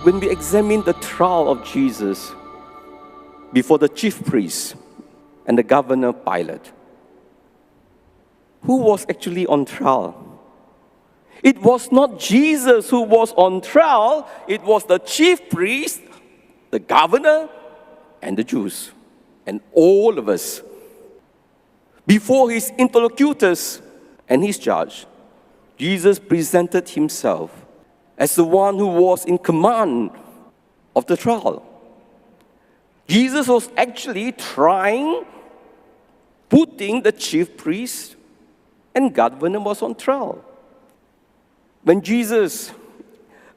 when we examine the trial of Jesus before the chief priest and the governor Pilate, who was actually on trial? It was not Jesus who was on trial, it was the chief priest, the governor, and the Jews, and all of us. Before his interlocutors and his judge, Jesus presented himself as the one who was in command of the trial. Jesus was actually putting the chief priest and governor was on trial. When Jesus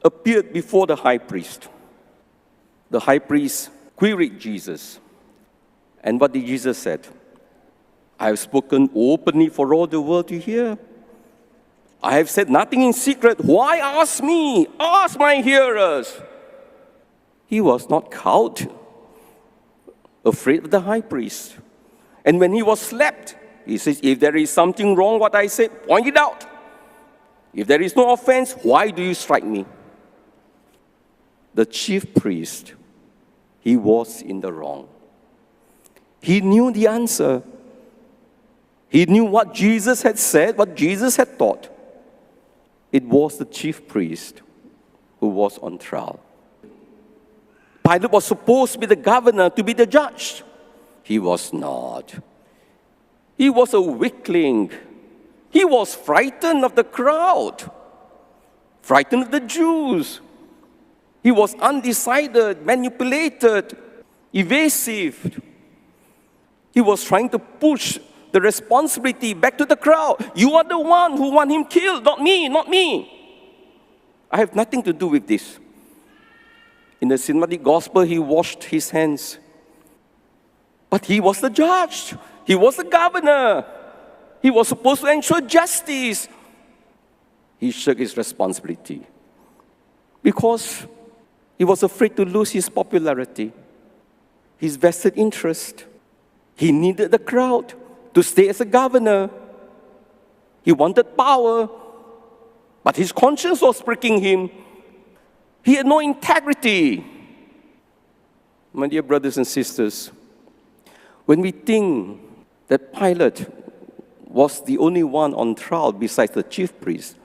appeared before the high priest queried Jesus. And what did Jesus say? I have spoken openly for all the world to hear. I have said nothing in secret. Why ask me? Ask my hearers. He was not cowed, afraid of the high priest. And when he was slapped, he says, if there is something wrong what I said, point it out. If there is no offense, why do you strike me? The chief priest, he was in the wrong. He knew the answer. He knew what Jesus had said, what Jesus had taught. It was the chief priest who was on trial. Pilate was supposed to be the governor, to be the judge. He was not. He was a weakling. He was frightened of the crowd, frightened of the Jews. He was undecided, manipulated, evasive. He was trying to push the responsibility back to the crowd. You are the one who want him killed, not me, not me. I have nothing to do with this. In the Synoptic Gospel, he washed his hands. But he was the judge. He was the governor. He was supposed to ensure justice. He shirked his responsibility because he was afraid to lose his popularity, his vested interest. He needed the crowd to stay as a governor. He wanted power, but his conscience was pricking him. He had no integrity. My dear brothers and sisters, when we think that Pilate was the only one on trial besides the chief priest,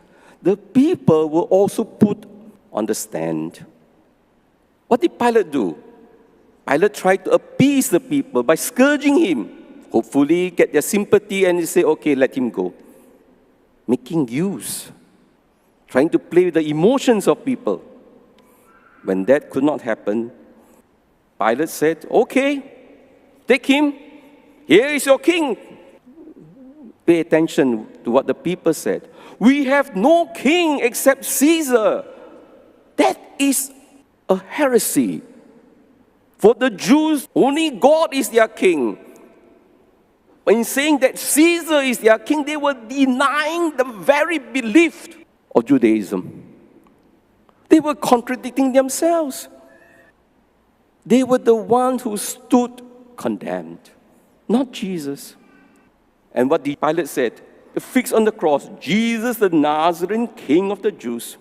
the people were also put on the stand. What did Pilate do? Pilate tried to appease the people by scourging him, hopefully get their sympathy and say, okay, let him go. Making use, trying to play with the emotions of people. When that could not happen, Pilate said, okay, take him. Here is your king. Pay attention to what the people said. We have no king except Caesar. That is a heresy. For the Jews, only God is their king. In saying that Caesar is their king, they were denying the very belief of Judaism. They were contradicting themselves. They were the ones who stood condemned, not Jesus. And what the Pilate said, fixed on the cross, Jesus the Nazarene, King of the Jews.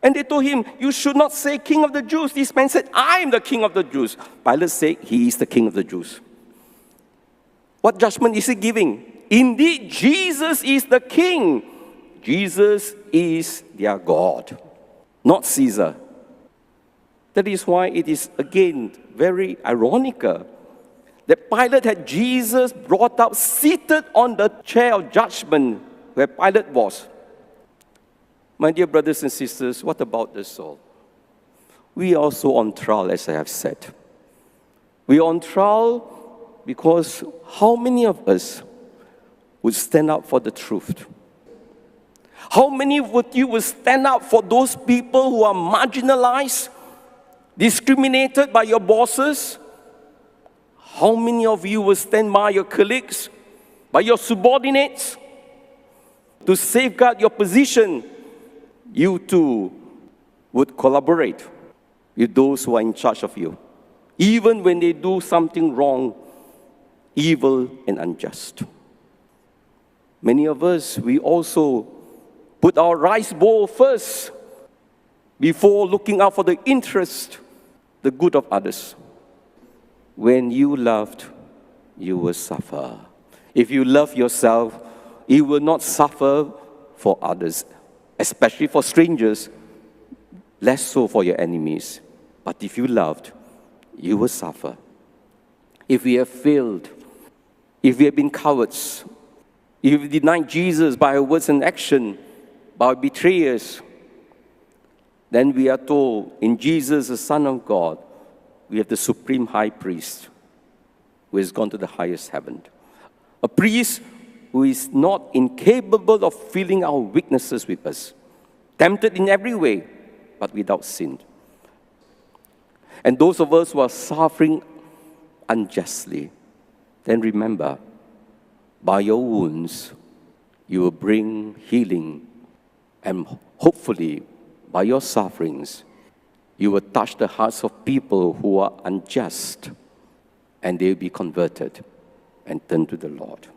And they told him, you should not say King of the Jews. This man said, I am the King of the Jews. Pilate said, he is the King of the Jews. What judgment is he giving? Indeed, Jesus is the King. Jesus is their God, not Caesar. That is why it is again very ironical that Pilate had Jesus brought up, seated on the chair of judgment where Pilate was. My dear brothers and sisters, what about the soul? We are also on trial, as I have said. We are on trial because how many of us would stand up for the truth? How many of you will stand up for those people who are marginalized, discriminated by your bosses? How many of you will stand by your colleagues, by your subordinates, to safeguard your position? You too would collaborate with those who are in charge of you, even when they do something wrong, evil and unjust. Many of us, we also put our rice bowl first before looking out for the interest, the good of others. When you loved, you will suffer. If you love yourself, you will not suffer for others, especially for strangers, less so for your enemies. But if you loved, you will suffer. If we have failed, if we have been cowards, if we denied Jesus by our words and action, by our betrayers, then we are told in Jesus, the Son of God, we have the supreme high priest who has gone to the highest heaven. A priest who is not incapable of feeling our weaknesses with us, tempted in every way, but without sin. And those of us who are suffering unjustly, then remember, by your wounds, you will bring healing, and hopefully, by your sufferings, you will touch the hearts of people who are unjust, and they will be converted and turn to the Lord.